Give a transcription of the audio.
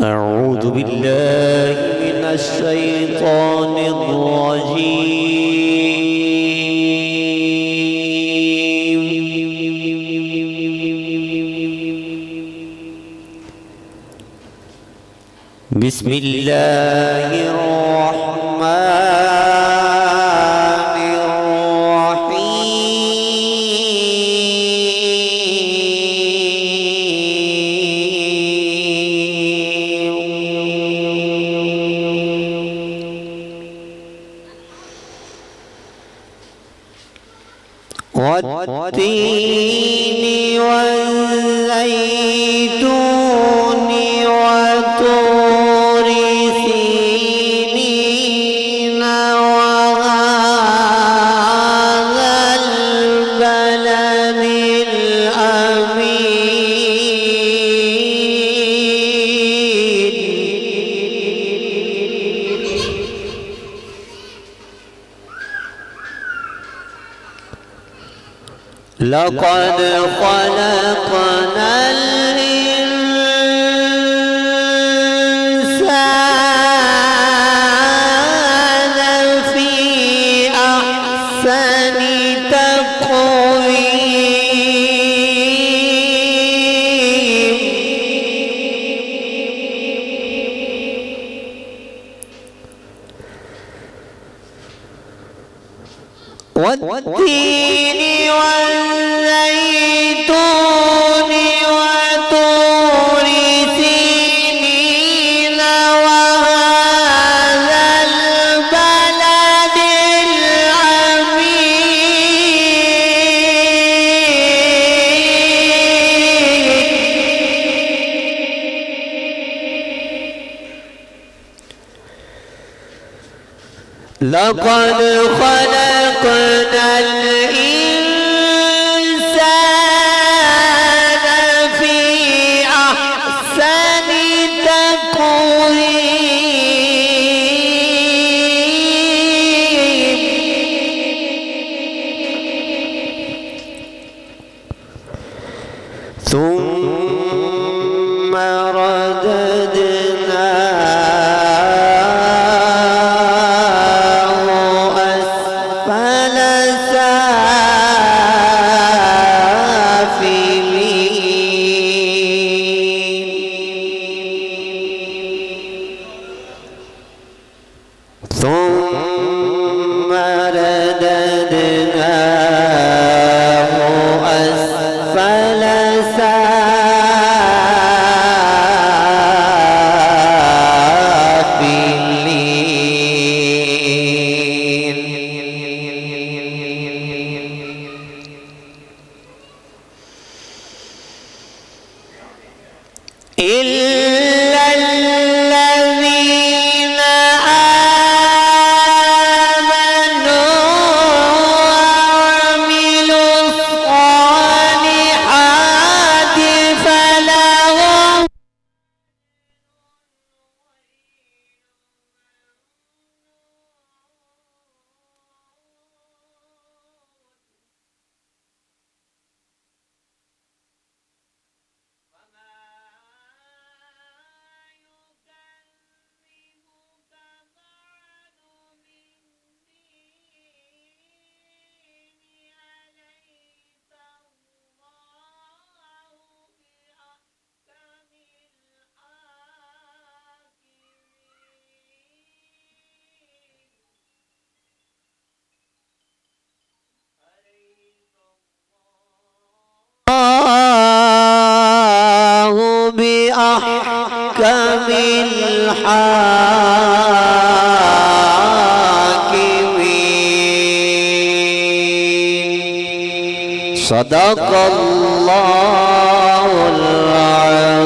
أعوذ بالله من الشيطان الرجيم. بسم الله الرحمن والتين والزيتون وطور سينين وهذا البلد الأمين. لقد خلقنا الإنسان في أحسن تقويم. والتين والزيتون وطور سينين وهذا البلد الأمين. لقد خلقنا الإنسان في أحسن تقويم. ثم رددناه أسفل سافلين. ثم رددناه أسفل سافلين. إلا الذين آمنوا وعملوا الصالحات فلهم بأحكم الحاكمين. صدق الله العظيم.